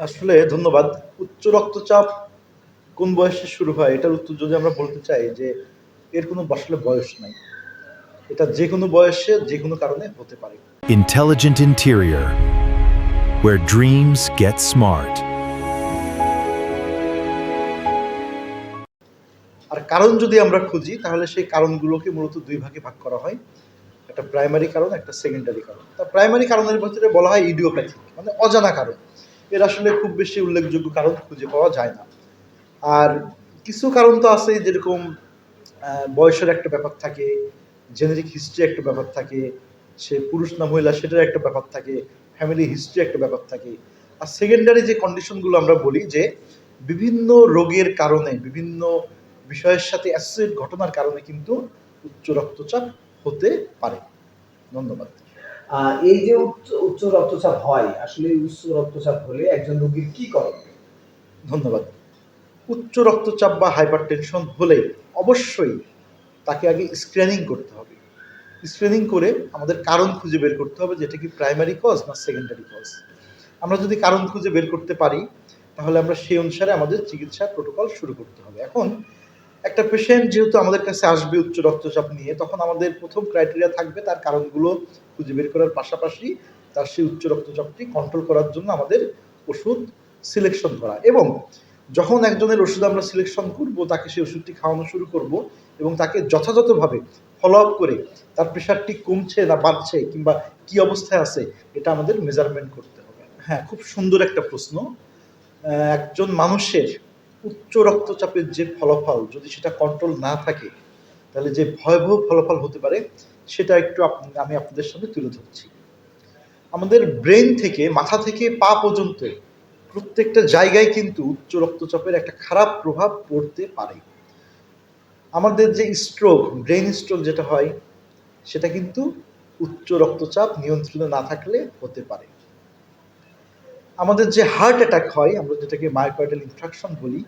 আসলে ধন্যবাদ। উচ্চ রক্তচাপ কোন বয়সে শুরু হয় এটার উত্তর যদি আমরা বলতে চাই যে এর কোনো আসলে বয়স নাই। এটা যেকোনো বয়সে যেকোনো কারণে হতে পারে। Intelligent Interior, where dreams get smart. আর কারণ যদি আমরা খুঁজি তাহলে সেই কারণগুলোকে মূলত ২ ভাগে ভাগ করা হয়। একটা প্রাইমারি কারণ, একটা সেকেন্ডারি কারণ। তা প্রাইমারি কারণের ভিতরে বলা হয় ইডিওপ্যাথিক মানে অজানা কারণ। এর আসলে খুব বেশি উল্লেখযোগ্য কারণ খুঁজে পাওয়া যায় না। আর কিছু কারণ তো আছেই যেরকম বয়সের একটা ব্যাপার থাকে, জেনেটিক হিস্ট্রি একটা ব্যাপার থাকে, সে পুরুষ না মহিলা সেটার একটা ব্যাপার থাকে, ফ্যামিলি হিস্ট্রি একটা ব্যাপার থাকে। আর সেকেন্ডারি যে কন্ডিশনগুলো আমরা বলি যে বিভিন্ন রোগের কারণে, বিভিন্ন বিষয়ের সাথে অ্যাসোসিয়েট ঘটনার কারণে কিন্তু উচ্চ রক্তচাপ হতে পারে। ধন্যবাদ। এই যে উচ্চ রক্তচাপ হয়, আসলে উচ্চ রক্তচাপ হলে একজন রোগীর কি করণীয়? ধন্যবাদ। উচ্চ রক্তচাপ বা হাইপারটেনশন হলে অবশ্যই তাকে আগে স্ক্রিনিং করতে হবে। স্ক্রিনিং করে আমাদের কারণ খুঁজে বের করতে হবে যে এটা কি প্রাইমারি কজ না সেকেন্ডারি কজ। আমরা যদি কারণ খুঁজে বের করতে পারি তাহলে আমরা সেই অনুসারে আমাদের চিকিৎসার প্রোটোকল শুরু করতে হবে। এখন একটা পেশেন্ট যেহেতু আমাদের কাছে আসবে উচ্চ রক্তচাপ নিয়ে, তখন আমাদের প্রথম ক্রাইটেরিয়া থাকবে তার কারণগুলো খুঁজে বের করার পাশাপাশি তার সেই উচ্চ রক্তচাপটি কন্ট্রোল করার জন্য আমাদের ওষুধ সিলেকশন করা। এবং যখন একজনের ওষুধ আমরা সিলেকশন করব তাকে সেই ওষুধটি খাওয়ানো শুরু করব এবং তাকে যথাযথভাবে ফলো আপ করে তার প্রেশারটি কমছে না বাড়ছে কিংবা কি অবস্থায় আছে এটা আমাদের মেজারমেন্ট করতে হবে। হ্যাঁ, খুব সুন্দর একটা প্রশ্ন। একজন মানুষের উচ্চ রক্তচাপের যে ফলাফল যদি সেটা কন্ট্রোল না থাকে তাহলে যে ভয়াবহ ফলাফল হতে পারে সেটা একটু আমি আপনাদের সামনে তুলে ধরছি। আমাদের ব্রেন থেকে মাথা থেকে পা পর্যন্ত প্রত্যেকটা জায়গায় কিন্তু উচ্চ রক্তচাপের একটা খারাপ প্রভাব পড়তে পারে। আমাদের যে স্ট্রোক, ব্রেন স্ট্রোক যেটা হয় সেটা কিন্তু উচ্চ রক্তচাপ নিয়ন্ত্রণে না থাকলে হতে পারে। আমাদের যে হার্ট অ্যাটাক হয়, আমরা যেটাকে মায়োকার্ডিয়াল ইনফ্রাকশন বলি,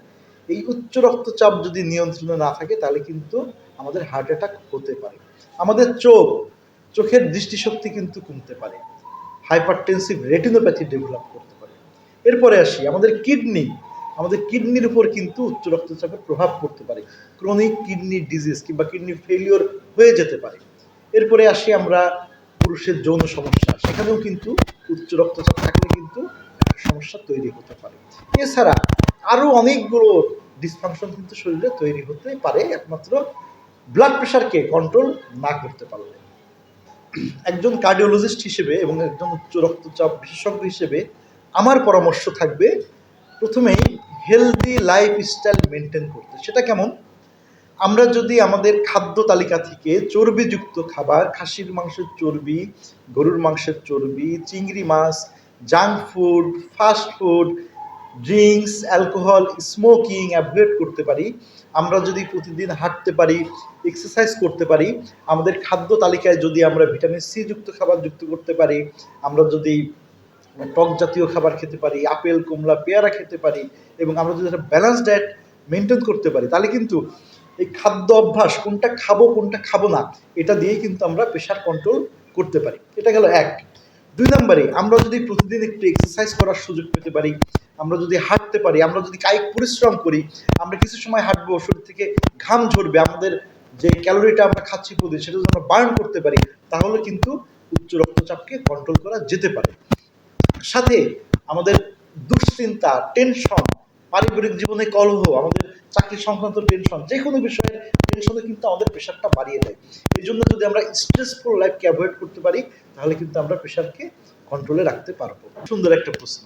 এই উচ্চ রক্তচাপ যদি নিয়ন্ত্রণে না থাকে তাহলে কিন্তু আমাদের হার্ট অ্যাটাক হতে পারে। আমাদের চোখের দৃষ্টিশক্তি কিন্তু কমতে পারে, হাইপারটেনসিভ রেটিনোপ্যাথি ডেভেলপ করতে পারে। এরপরে আসি আমাদের কিডনির উপর কিন্তু উচ্চ রক্তচাপের প্রভাব পড়তে পারে, ক্রনিক কিডনি ডিজিজ কিংবা কিডনি ফেলিওর হয়ে যেতে পারে। এরপরে আসি আমরা পুরুষের যৌন সমস্যা, সেখানেও কিন্তু উচ্চ রক্তচাপ থাকলে কিন্তু একটা সমস্যা তৈরি হতে পারে। এছাড়া আরও অনেকগুলো ডিসফাংশন কিন্তু শরীরে তৈরি হতে পারে একমাত্র ব্লাড প্রেশারকে কন্ট্রোল না করতে পারলে। একজন কার্ডিওলজিস্ট হিসেবে এবং একজন উচ্চ রক্তচাপ বিশেষজ্ঞ হিসেবে আমার পরামর্শ থাকবে প্রথমেই হেলদি লাইফস্টাইল মেনটেন করতে। সেটা কেমন? আমরা যদি আমাদের খাদ্য তালিকা থেকে চর্বিযুক্ত খাবার, খাসির মাংসের চর্বি, গরুর মাংসের চর্বি, চিংড়ি মাছ, junk food, fast food, drinks, alcohol, smoking avoid করতে পারি, আমরা যদি প্রতিদিন হাঁটতে পারি, এক্সারসাইজ করতে পারি, আমাদের খাদ্য তালিকায় যদি আমরা ভিটামিন সি যুক্ত খাবার যুক্ত করতে পারি, আমরা যদি টক জাতীয় খাবার খেতে পারি, আপেল, কমলা, পেয়ারা খেতে পারি এবং আমরা যদি একটা ব্যালেন্স ডায়েট মেনটেন করতে পারি তাহলে কিন্তু এই খাদ্য অভ্যাস কোনটা খাবো না এটা দিয়েই কিন্তু আমরা প্রেশার কন্ট্রোল করতে পারি। এটা গেল এক। ২ নম্বরে আমরা যদি প্রতিদিন একটু এক্সারসাইজ করার সুযোগ পেতে পারি, আমরা যদি হাঁটতে পারি, আমরা যদি কায়িক পরিশ্রম করি, আমরা কিছু সময় হাঁটবো, শরীর থেকে ঘাম ঝরবে, আমাদের যে ক্যালোরিটা আমরা খাচ্ছি প্রতিদিন সেটা যদি আমরা বার্ন করতে পারি তাহলে কিন্তু উচ্চ রক্তচাপকে কন্ট্রোল করা যেতে পারে। সাথে আমাদের দুশ্চিন্তা, টেনশন, পারিবারিক জীবনে কলহ, আমাদের চাকরি সংক্রান্ত টেনশন, যে কোনো বিষয়ের টেনশনে কিন্তু আমাদের প্রেশারটা বাড়িয়ে দেয়। এই জন্য যদি আমরা স্ট্রেসফুল লাইফকে অ্যাভয়েড করতে পারি তাহলে কিন্তু আমরা প্রেশারকে কন্ট্রোলে রাখতে পারবো। সুন্দর একটা প্রশ্ন।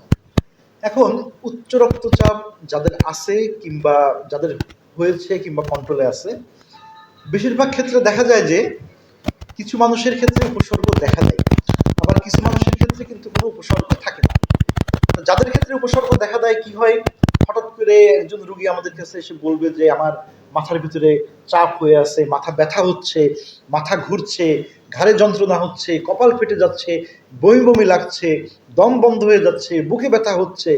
এখন উচ্চ রক্তচাপ যাদের আছে কিংবা যাদের হয়েছে কিংবা কন্ট্রোলে আছে, বেশিরভাগ ক্ষেত্রে দেখা যায় যে কিছু মানুষের ক্ষেত্রে উপসর্গ দেখা দেয়, আবার কিছু মানুষের ক্ষেত্রে কিন্তু কোনো উপসর্গ থাকে না। যাদের ক্ষেত্রে উপসর্গ দেখা দেয় কি হয়, হঠাৎ করে একজন রোগী আমাদের কাছে এসে বলবে যে আমার মাথার ভিতরে চাপ হয়ে আছে, মাথা ব্যথা হচ্ছে, মাথা ঘুরছে, ঘাড়ে যন্ত্রণা হচ্ছে, কপাল ফেটে যাচ্ছে, বমি বমি লাগছে, দম বন্ধ হয়ে যাচ্ছে, বুকে ব্যথা হচ্ছে,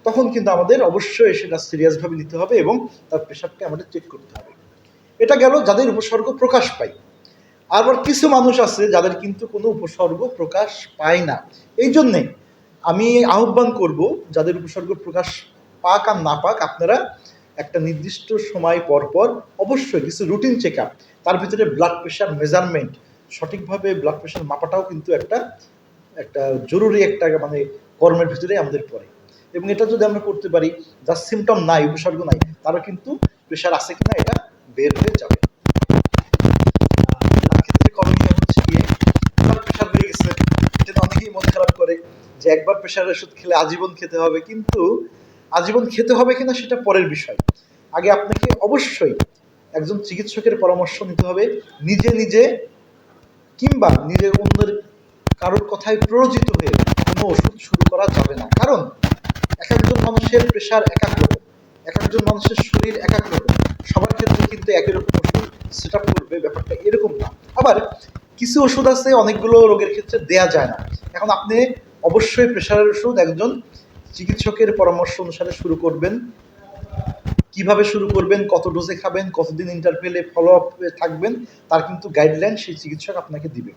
তখন কিন্তু আমাদের অবশ্যই সেটা সিরিয়াসভাবে নিতে হবে এবং তার প্রেশারটা আমাদের চেক করতে হবে। এটা গেল যাদের উপসর্গ প্রকাশ পায়। আবার কিছু মানুষ আছে যাদের কিন্তু কোনো উপসর্গ প্রকাশ পায় না, এই জন্যে আমি আহ্বান করব যাদের উপসর্গ প্রকাশ পাক আর না পাক, আপনারা একটা নির্দিষ্ট সময় পর পর অবশ্যই কিছু রুটিন চেক আপ, তার ভিতরে ব্লাড প্রেশার মেজারমেন্ট, সঠিকভাবে ব্লাড প্রেশার মাপাটাও কিন্তু একটা একটা জরুরি একটা মানে কর্মের ভিতরে আমাদের পড়ে। এবং এটা যদি আমরা করতে পারি, যার সিমটম নাই, উপসর্গ নাই, তারও কিন্তু প্রেশার আছে কিনা এটা বের হয়ে যাবে। তার ক্ষেত্রে করণীয় হচ্ছে গিয়ে, ব্লাড প্রেশার বেড়ে গেছে, এটা অনেকেই মন খারাপ করে যে একবার প্রেশারের ওষুধ খেলে আজীবন খেতে হবে, কিন্তু আজীবন খেতে হবে কিনা সেটা পরের বিষয়। আগে আপনাকে অবশ্যই একজন চিকিৎসকের পরামর্শ নিতে হবে। নিজে নিজে কিংবা নিজের অন্যের কারোর কথায় প্ররোচিত হয়ে কোনো ওষুধ শুরু করা যাবে না। কারণ এক একজন মানুষের প্রেশার এক এক রকম, এক একজন মানুষের শরীর এক এক রকম, সবার ক্ষেত্রে কিন্তু একই রকম ওষুধ সেট আপ করবে, ব্যাপারটা এরকম না। আবার কিছু ওষুধ আছে অনেকগুলো রোগের ক্ষেত্রে দেয়া যায় না। এখন আপনি অবশ্যই প্রেশারের ওষুধ একজন চিকিৎসকের পরামর্শ অনুসারে শুরু করবেন। কিভাবে শুরু করবেন, কত ডোজে খাবেন, কতদিন ইন্টারভেলে ফলো আপ থাকবেন, তার কিন্তু গাইডলাইন সেই চিকিৎসক আপনাকে দিবে।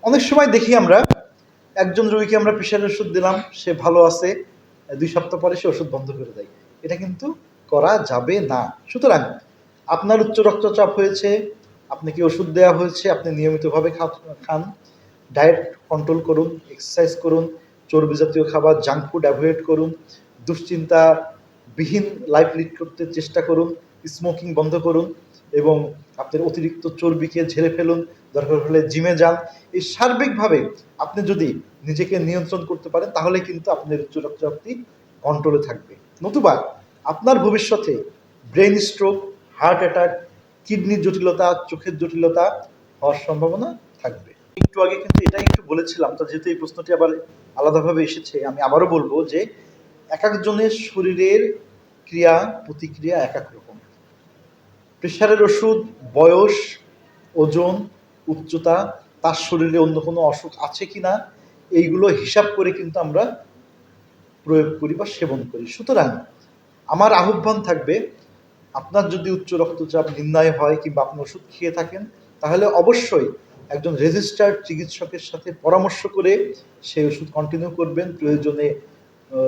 অনেক সময় দেখি আমরা একজন রোগীকে আমরা প্রেশারের ওষুধ দিলাম, সে ভালো আছে, 2 সপ্তাহ পরে সে ওষুধ বন্ধ করে দেয়। এটা কিন্তু করা যাবে না। সুতরাং আপনার উচ্চ রক্তচাপ হয়েছে, আপনাকে ওষুধ দেওয়া হয়েছে, আপনি নিয়মিতভাবে খান, ডায়েট কন্ট্রোল করুন, এক্সারসাইজ করুন, চর্বি জাতীয় খাবার, জাঙ্ক ফুড অ্যাভয়েড করুন, দুশ্চিন্তাবিহীন লাইফ লিড করতে চেষ্টা করুন, স্মোকিং বন্ধ করুন এবং আপনার অতিরিক্ত চর্বিকে ঝেড়ে ফেলুন, দরকার হলে জিমে যান। এই সার্বিকভাবে আপনি যদি নিজেকে নিয়ন্ত্রণ করতে পারেন, তাহলে কিন্তু আপনার উচ্চ রক্তচাপটি কন্ট্রোলে থাকবে। নতুবা আপনার ভবিষ্যতে ব্রেন স্ট্রোক, হার্ট অ্যাটাক, কিডনির জটিলতা, চোখের জটিলতা হওয়ার সম্ভাবনা থাকবে। একটু আগে কিন্তু এটাই একটু বলেছিলাম, তো যেহেতু এই প্রশ্নটি আবার আলাদাভাবে এসেছে, আমি আবারও বলবো যে এক একজনের শরীরের ক্রিয়া প্রতিক্রিয়া এক এক রকম। প্রেশারের ওষুধ বয়স, ওজন, উচ্চতা, তার শরীরে অন্য কোনো অসুখ আছে কিনা, এইগুলো হিসাব করে কিন্তু আমরা প্রয়োগ করি বা সেবন করি। সুতরাং আমার আহ্বান থাকবে, আপনার যদি উচ্চ রক্তচাপ নির্ণয় হয় কিংবা আপনি ওষুধ খেয়ে থাকেন, তাহলে অবশ্যই একজন রেজিস্টার্ড চিকিৎসকের সাথে পরামর্শ করে সেই ওষুধ কন্টিনিউ করবেন। প্রয়োজনে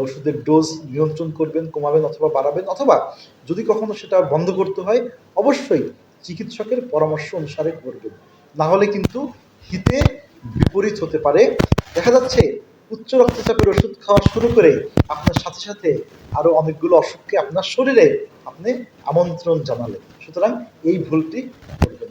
ওষুধের ডোজ নিয়ন্ত্রণ করবেন, কমাবেন অথবা বাড়াবেন, অথবা যদি কখনো সেটা বন্ধ করতে হয় অবশ্যই চিকিৎসকের পরামর্শ অনুসারে করবেন। না হলে কিন্তু হিতে বিপরীত হতে পারে। দেখা যাচ্ছে উচ্চ রক্তচাপের ওষুধ খাওয়া শুরু করে আপনার সাথে সাথে আরো অনেকগুলো অসুখকে আপনার শরীরে আপনি আমন্ত্রণ জানালেন। সুতরাং এই ভুলটি করবেন।